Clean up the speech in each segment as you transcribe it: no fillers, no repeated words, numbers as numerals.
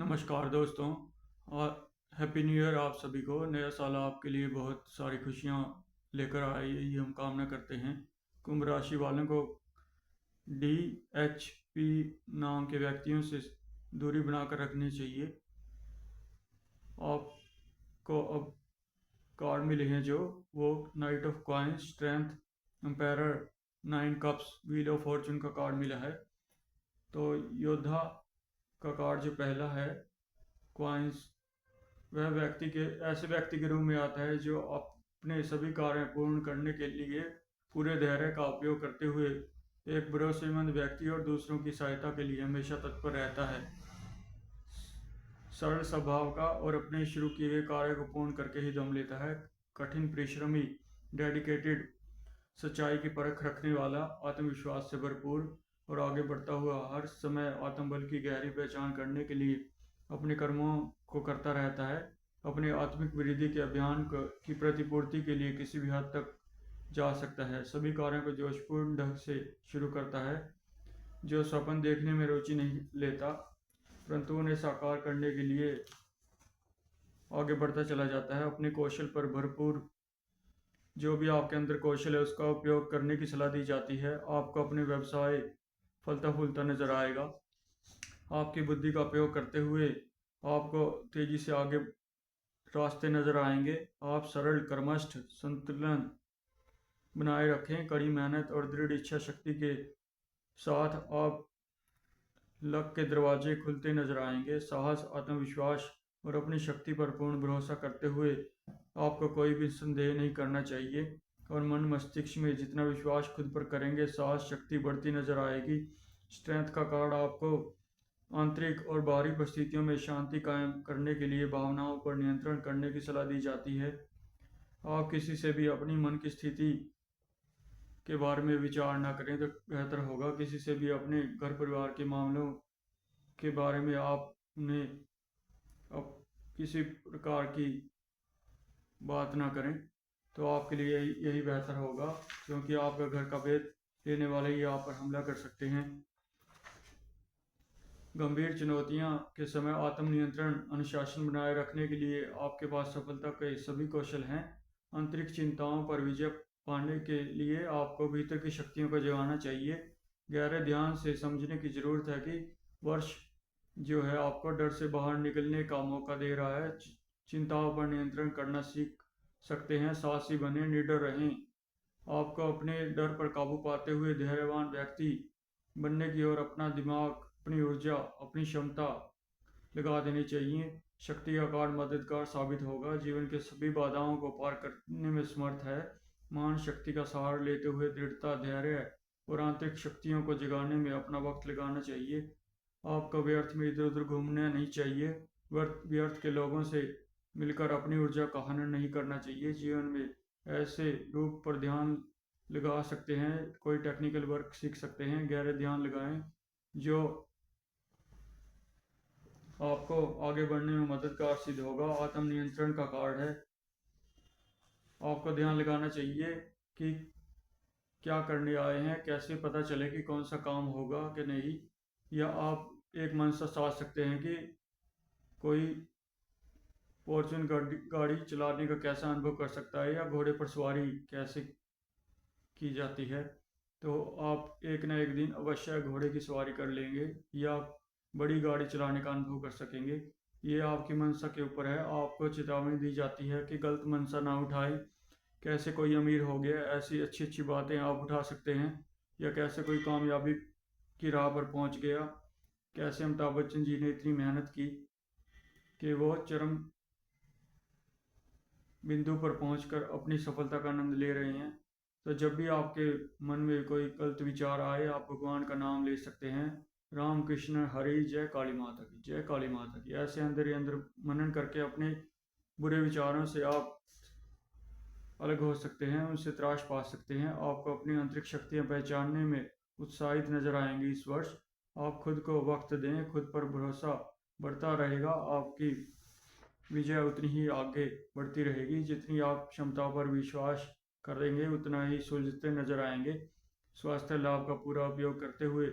नमस्कार दोस्तों। और हैप्पी न्यू ईयर आप सभी को। नया साल आपके लिए बहुत सारी खुशियां लेकर आए, यही हम कामना करते हैं। कुंभ राशि वालों को DHP नाम के व्यक्तियों से दूरी बनाकर रखनी चाहिए। आपको अब कार्ड मिले हैं जो वो knight of coins, strength, emperor, 9 cups, wheel of fortune का कार्ड मिला है। तो योद्धा का कार्ड जो पहला है, क्वाइंस, वह ऐसे व्यक्ति के रूप में आता है जो अपने सभी कार्य पूर्ण करने के लिए पूरे धैर्य का उपयोग करते हुए एक भरोसेमंद व्यक्ति और दूसरों की सहायता के लिए हमेशा तत्पर रहता है। सरल स्वभाव का और अपने शुरू किए गए कार्य को पूर्ण करके ही दम लेता है। कठिन परिश्रमी, डेडिकेटेड, सच्चाई की परख रखने वाला, आत्मविश्वास से भरपूर और आगे बढ़ता हुआ, हर समय आत्मबल की गहरी पहचान करने के लिए अपने कर्मों को करता रहता है। अपने आत्मिक वृद्धि के अभियान की प्रतिपूर्ति के लिए किसी भी हद तक जा सकता है। सभी कार्यों को जोशपूर्ण ढंग से शुरू करता है। जो सपन देखने में रुचि नहीं लेता परंतु उन्हें साकार करने के लिए आगे बढ़ता चला जाता है। अपने कौशल पर भरपूर, जो भी आपके अंदर कौशल है उसका उपयोग करने की सलाह दी जाती है। आपको अपने व्यवसाय फलता फूलता नजर आएगा। आपकी बुद्धि का उपयोग करते हुए आपको तेजी से आगे रास्ते नजर आएंगे। आप सरल, कर्मठ, संतुलन बनाए रखें। कड़ी मेहनत और दृढ़ इच्छा शक्ति के साथ आप लक के दरवाजे खुलते नजर आएंगे। साहस, आत्मविश्वास और अपनी शक्ति पर पूर्ण भरोसा करते हुए आपको कोई भी संदेह नहीं करना चाहिए। और मन मस्तिष्क में जितना विश्वास खुद पर करेंगे, साहस शक्ति बढ़ती नजर आएगी। स्ट्रेंथ का कार्ड आपको आंतरिक और बाहरी परिस्थितियों में शांति कायम करने के लिए भावनाओं पर नियंत्रण करने की सलाह दी जाती है। आप किसी से भी अपनी मन की स्थिति के बारे में विचार ना करें तो बेहतर होगा। किसी से भी अपने घर परिवार के मामलों के बारे में आप उन्हें अब किसी प्रकार की बात ना करें तो आपके लिए यही बेहतर होगा, क्योंकि आपका घर का भेद लेने वाले ही आप पर हमला कर सकते हैं। गंभीर चुनौतियां के समय आत्मनियंत्रण, अनुशासन बनाए रखने के लिए आपके पास सफलता के सभी कौशल हैं। आंतरिक चिंताओं पर विजय पाने के लिए आपको भीतर की शक्तियों को जगाना चाहिए। गहरे ध्यान से समझने की जरूरत है कि वर्ष जो है आपको डर से बाहर निकलने का मौका दे रहा है। चिंताओं पर नियंत्रण करना सीख सकते हैं। साहसी बने, निडर रहें। आपको अपने डर पर काबू पाते हुए धैर्यवान व्यक्ति बनने की ओर अपना दिमाग, अपनी ऊर्जा, अपनी क्षमता लगा देनी चाहिए। शक्ति का कार्ड मददगार साबित होगा। जीवन के सभी बाधाओं को पार करने में समर्थ है। मान शक्ति का सहारा लेते हुए दृढ़ता, धैर्य और आंतरिक शक्तियों को जगाने में अपना वक्त लगाना चाहिए। आपको व्यर्थ में इधर उधर घूमना नहीं चाहिए। व्यर्थ के लोगों से मिलकर अपनी ऊर्जा का हनन नहीं करना चाहिए। जीवन में ऐसे रूप पर ध्यान लगा सकते हैं, कोई टेक्निकल वर्क सीख सकते हैं। गहरे ध्यान लगाएं जो आपको आगे बढ़ने में मददगार सिद्ध होगा। आत्म नियंत्रण का कार्ड है। आपको ध्यान लगाना चाहिए कि क्या करने आए हैं, कैसे पता चले कि कौन सा काम होगा कि नहीं। या आप एक मन से सोच सकते हैं कि कोई फॉर्चून गाड़ी चलाने का कैसा अनुभव कर सकता है, या घोड़े पर सवारी कैसे की जाती है। तो आप एक ना एक दिन अवश्य घोड़े की सवारी कर लेंगे या बड़ी गाड़ी चलाने का अनुभव कर सकेंगे। ये आपकी मंशा के ऊपर है। आपको चेतावनी दी जाती है कि गलत मंशा ना उठाए। कैसे कोई अमीर हो गया, ऐसी अच्छी अच्छी बातें आप उठा सकते हैं। या कैसे कोई कामयाबी की राह पर पहुंच गया। कैसे अमिताभ बच्चन जी ने इतनी मेहनत की कि वो चरम बिंदु पर पहुंचकर अपनी सफलता का आनंद ले रहे हैं। तो जब भी आपके मन में कोई गलत विचार आए, आप भगवान का नाम ले सकते हैं। राम कृष्ण हरि, जय काली माता की, जय काली माता की। ऐसे अंदर ही अंदर मनन करके अपने बुरे विचारों से आप अलग हो सकते हैं, उनसे त्रास पा सकते हैं। आपको अपनी आंतरिक शक्तियां पहचानने में उत्साहित नजर आएंगी इस वर्ष। आप खुद को वक्त दें, खुद पर भरोसा बढ़ता रहेगा। आपकी विजय उतनी ही आगे बढ़ती रहेगी। जितनी आप क्षमताओं पर विश्वास करेंगे उतना ही सुलझते नजर आएंगे। स्वास्थ्य लाभ का पूरा उपयोग करते हुए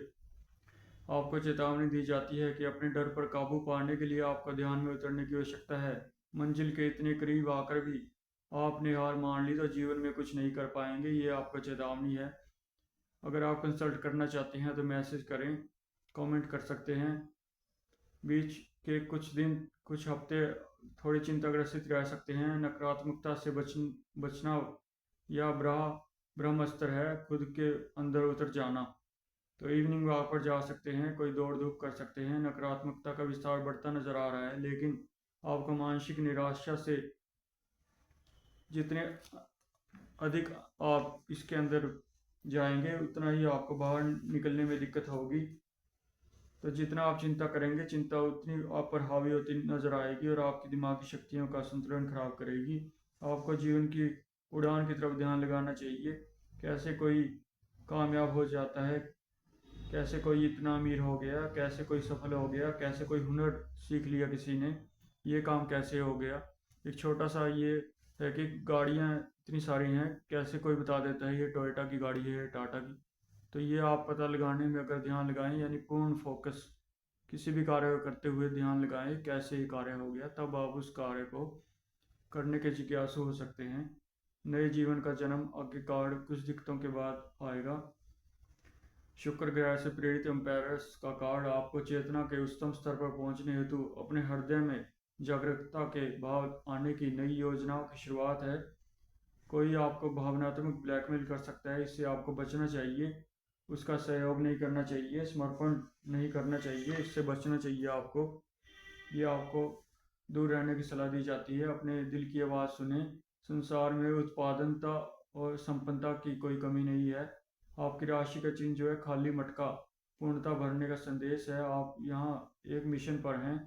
आपको चेतावनी दी जाती है कि अपने डर पर काबू पाने के लिए आपको ध्यान में उतरने की आवश्यकता है। मंजिल के इतने करीब आकर भी आपने हार मान ली तो जीवन में कुछ नहीं कर पाएंगे, ये आपको चेतावनी है। अगर आप कंसल्ट करना चाहते हैं तो मैसेज करें, कमेंट कर सकते हैं। बीच के कुछ दिन, कुछ हफ्ते थोड़ी चिंताग्रसित रह सकते हैं। नकारात्मकता से बचना या ब्रह्मास्त्र है खुद के अंदर उतर जाना। तो इवनिंग वॉक पर जा सकते हैं, कोई दौड़ धूप कर सकते हैं। नकारात्मकता का विस्तार बढ़ता नजर आ रहा है, लेकिन आपको मानसिक निराशा से जितने अधिक आप इसके अंदर जाएंगे उतना ही आपको बाहर निकलने में दिक्कत होगी। तो जितना आप चिंता करेंगे, चिंता उतनी आप पर हावी होती नजर आएगी और आपकी दिमागी शक्तियों का संतुलन खराब करेगी। आपको जीवन की उड़ान की तरफ ध्यान लगाना चाहिए। कैसे कोई कामयाब हो जाता है, कैसे कोई इतना अमीर हो गया, कैसे कोई सफल हो गया, कैसे कोई हुनर सीख लिया किसी ने, ये काम कैसे हो गया। एक छोटा सा ये है कि गाड़ियाँ इतनी सारी हैं, कैसे कोई बता देता है ये टोयोटा की गाड़ी है, टाटा की। तो ये आप पता लगाने में अगर ध्यान लगाएं, यानी पूर्ण फोकस किसी भी कार्य को करते हुए ध्यान लगाएं कैसे ये कार्य हो गया, तब आप उस कार्य को करने के जिज्ञासु हो सकते हैं। नए जीवन का जन्म आगे कार्ड कुछ दिक्कतों के बाद आएगा। शुक्र ग्रह से प्रेरित एम्पायरस का कार्ड आपको चेतना के उच्चतम स्तर पर पहुंचने हेतु अपने हृदय में जागरूकता के भाव आने की नई योजनाओं की शुरुआत है। कोई आपको भावनात्मक ब्लैकमेल कर सकता है, इससे आपको बचना चाहिए। उसका सहयोग नहीं करना चाहिए, समर्पण नहीं करना चाहिए, इससे बचना चाहिए आपको। ये आपको दूर रहने की सलाह दी जाती है। अपने दिल की आवाज़ सुने। संसार में उत्पादनता और संपन्नता की कोई कमी नहीं है। आपकी राशि का चिन्ह जो है खाली मटका पूर्णता भरने का संदेश है। आप यहाँ एक मिशन पर हैं।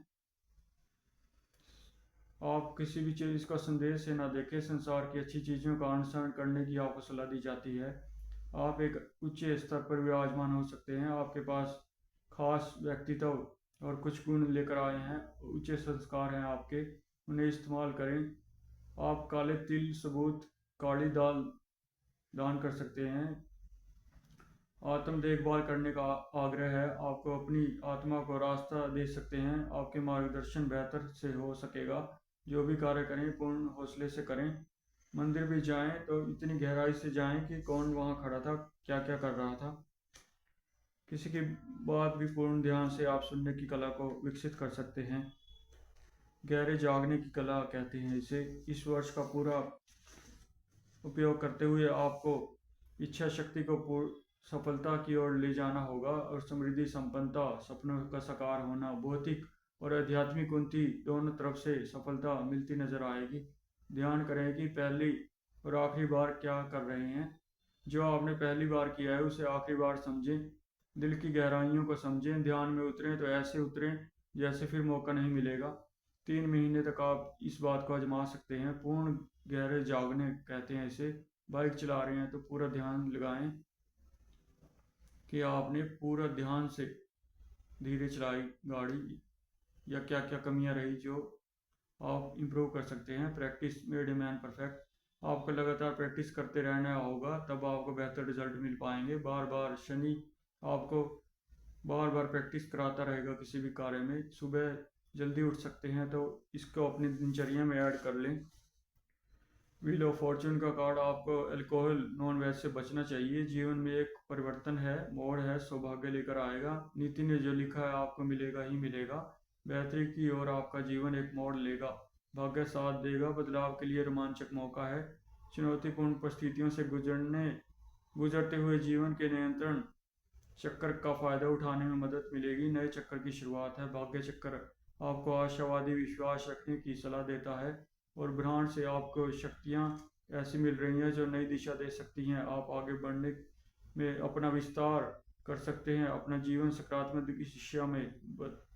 आप किसी भी चीज़ का संदेश से ना देखें, संसार की अच्छी चीज़ों का अनुसरण करने की आपको सलाह दी जाती है। आप एक उच्च स्तर पर विराजमान हो सकते हैं। आपके पास खास व्यक्तित्व और कुछ गुण लेकर आए हैं, उच्च संस्कार हैं आपके, उन्हें इस्तेमाल करें। आप काले तिल, सबूत, काली दाल दान कर सकते हैं। आत्म देखभाल करने का आग्रह है। आपको अपनी आत्मा को रास्ता दे सकते हैं। आपके मार्गदर्शन बेहतर से हो सकेगा। जो भी कार्य करें पूर्ण हौसले से करें। मंदिर भी जाएं तो इतनी गहराई से जाएं कि कौन वहां खड़ा था, क्या क्या कर रहा था। किसी की बात भी पूर्ण ध्यान से आप सुनने की कला को विकसित कर सकते हैं। गहरे जागने की कला कहते हैं इसे। इस वर्ष का पूरा उपयोग करते हुए आपको इच्छा शक्ति को सफलता की ओर ले जाना होगा और समृद्धि, संपन्नता, सपनों का साकार होना, भौतिक और आध्यात्मिक उन्नति दोनों तरफ से सफलता मिलती नजर आएगी। ध्यान करें कि पहली और आखिरी बार क्या कर रहे हैं। जो आपने पहली बार किया है उसे आखिरी बार समझें। दिल की गहराइयों को समझें। ध्यान में उतरें तो ऐसे उतरें जैसे फिर मौका नहीं मिलेगा। 3 महीने तक आप इस बात को आजमा सकते हैं। पूर्ण गहरे जागने कहते हैं इसे। बाइक चला रहे हैं तो पूरा ध्यान लगाएं कि आपने पूरा ध्यान से धीरे चलाई गाड़ी, या क्या क्या कमियां रही जो आप इम्प्रूव कर सकते हैं। Practice made a man perfect. आपको लगातार प्रैक्टिस करते रहना होगा, तब आपको बेहतर रिजल्ट मिल पाएंगे। बार बार शनि आपको बार बार प्रैक्टिस कराता रहेगा किसी भी कार्य में। सुबह जल्दी उठ सकते हैं तो इसको अपनी दिनचर्या में ऐड कर लें। व्हील ऑफ फॉर्चून का कार्ड आपको अल्कोहल, नॉन वेज से बचना चाहिए। जीवन में एक परिवर्तन है, मोड़ है, सौभाग्य लेकर आएगा। नीति ने जो लिखा है आपको मिलेगा ही मिलेगा। बेहतरी की ओर आपका जीवन एक मोड़ लेगा। भाग्य साथ देगा। बदलाव के लिए रोमांचक मौका है। चुनौतीपूर्ण परिस्थितियों से गुजरते हुए जीवन के नियंत्रण चक्कर का फायदा उठाने में मदद मिलेगी। नए चक्कर की शुरुआत है। भाग्य चक्कर आपको आशावादी विश्वास रखने की सलाह देता है और ब्रह्मांड से आपको शक्तियाँ ऐसी मिल रही हैं जो नई दिशा दे सकती हैं। आप आगे बढ़ने में अपना विस्तार कर सकते हैं। अपना जीवन सकारात्मक दिशा में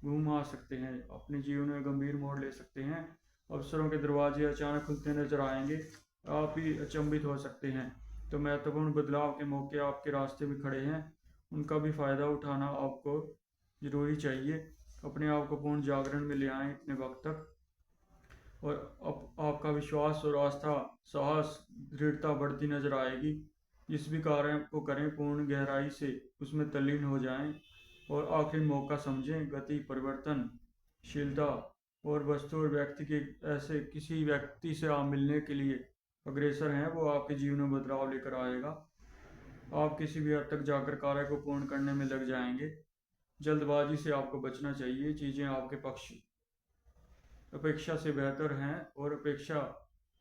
घुमा सकते हैं। अपने जीवन में गंभीर मोड़ ले सकते हैं। अवसरों के दरवाजे अचानक खुलते नजर आएंगे। आप ही अचंभित हो सकते हैं। तो महत्वपूर्ण बदलाव के मौके आपके रास्ते में खड़े हैं, उनका भी फायदा उठाना आपको जरूरी चाहिए। अपने आप को पूर्ण जागरण में ले आएं इतने वक्त तक, और आपका विश्वास और आस्था, साहस, दृढ़ता बढ़ती नजर आएगी। जिस भी कार्य को करें पूर्ण गहराई से उसमें तल्लीन हो जाएं। और आखिरी मौका समझें। गति, परिवर्तनशीलता और वस्तु और व्यक्ति के ऐसे किसी व्यक्ति से आप मिलने के लिए अग्रसर हैं, वो आपके जीवन में बदलाव लेकर आएगा। आप किसी भी हद तक जाकर कार्य को पूर्ण करने में लग जाएंगे। जल्दबाजी से आपको बचना चाहिए। चीज़ें आपके पक्ष अपेक्षा से बेहतर हैं और अपेक्षा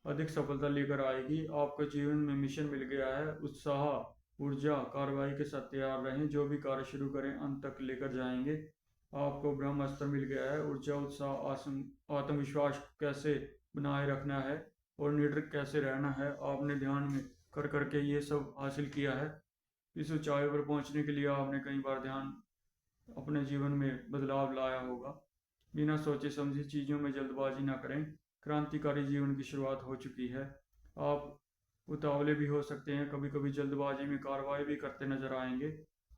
अधिक सफलता लेकर आएगी। आपको जीवन में मिशन मिल गया है। उत्साह, ऊर्जा, कार्रवाई के साथ तैयार रहें। जो भी कार्य शुरू करें अंत तक लेकर जाएंगे। आपको ब्रह्मास्त्र मिल गया है। ऊर्जा, उत्साह, आत्मविश्वास कैसे बनाए रखना है और निडर कैसे रहना है, आपने ध्यान में कर करके ये सब हासिल किया है। इस ऊंचाई पर पहुंचने के लिए आपने कई बार ध्यान अपने जीवन में बदलाव लाया होगा। बिना सोचे समझे चीज़ों में जल्दबाजी ना करें। क्रांतिकारी जीवन की शुरुआत हो चुकी है। आप उतावले भी हो सकते हैं, कभी कभी जल्दबाजी में कार्रवाई भी करते नजर आएंगे।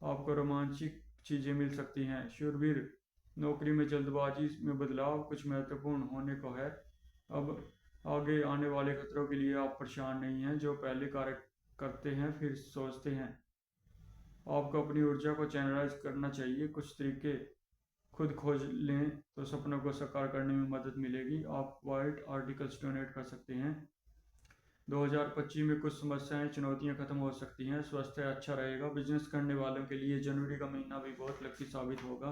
आपको रोमांचक चीज़ें मिल सकती हैं। शूरवीर, नौकरी में जल्दबाजी में बदलाव कुछ महत्वपूर्ण होने को है। अब आगे आने वाले खतरों के लिए आप परेशान नहीं हैं। जो पहले कार्य करते हैं फिर सोचते हैं। आपको अपनी ऊर्जा को चैनलाइज करना चाहिए। कुछ तरीके खुद खोज लें तो सपनों को साकार करने में मदद मिलेगी। आप वाइट आर्टिकल्स डोनेट कर सकते हैं। 2025 में कुछ समस्याएं, चुनौतियां खत्म हो सकती हैं। स्वास्थ्य अच्छा रहेगा। बिजनेस करने वालों के लिए जनवरी का महीना भी बहुत लकी साबित होगा।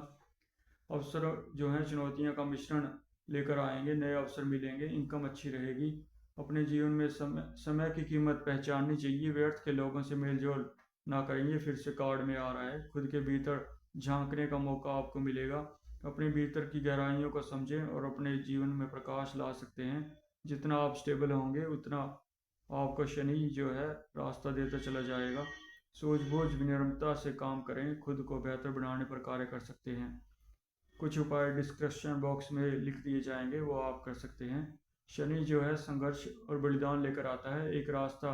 अवसर जो हैं चुनौतियां का मिश्रण लेकर आएंगे। नए अवसर मिलेंगे। इनकम अच्छी रहेगी। अपने जीवन में समय की कीमत पहचाननी चाहिए। व्यर्थ के लोगों से मेलजोल ना करेंगे। फिर से कार्ड में आ रहा है। खुद के भीतर झांकने का मौका आपको मिलेगा। अपने भीतर की गहराइयों को समझें और अपने जीवन में प्रकाश ला सकते हैं। जितना आप स्टेबल होंगे उतना आपको शनि जो है रास्ता देता चला जाएगा। सूझबूझ, विनम्रता से काम करें। खुद को बेहतर बनाने पर कार्य कर सकते हैं। कुछ उपाय डिस्क्रिप्शन बॉक्स में लिख दिए जाएंगे, वो आप कर सकते हैं। शनि जो है संघर्ष और बलिदान लेकर आता है। एक रास्ता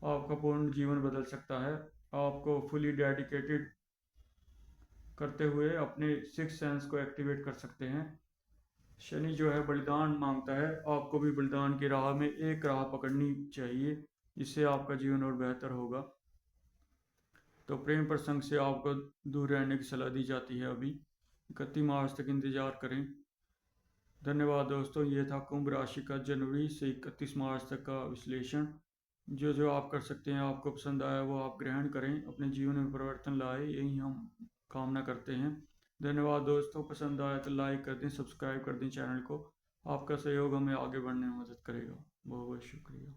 आपका पूर्ण जीवन बदल सकता है। आपको फुली डेडिकेटेड करते हुए अपने सिक्स सेंस को एक्टिवेट कर सकते हैं। शनि जो है बलिदान मांगता है। आपको भी बलिदान की राह में एक राह पकड़नी चाहिए, जिससे आपका जीवन और बेहतर होगा। तो प्रेम प्रसंग से आपको दूर रहने की सलाह दी जाती है। अभी 31 मार्च तक इंतज़ार करें। धन्यवाद दोस्तों। ये था कुंभ राशि का जनवरी से 31 मार्च तक का विश्लेषण। जो जो आप कर सकते हैं, आपको पसंद आया वो आप ग्रहण करें, अपने जीवन में परिवर्तन लाए, यही हम कामना करते हैं। धन्यवाद दोस्तों। पसंद आया तो लाइक कर दें, सब्सक्राइब कर दें चैनल को। आपका सहयोग हमें आगे बढ़ने में मदद करेगा। बहुत बहुत शुक्रिया।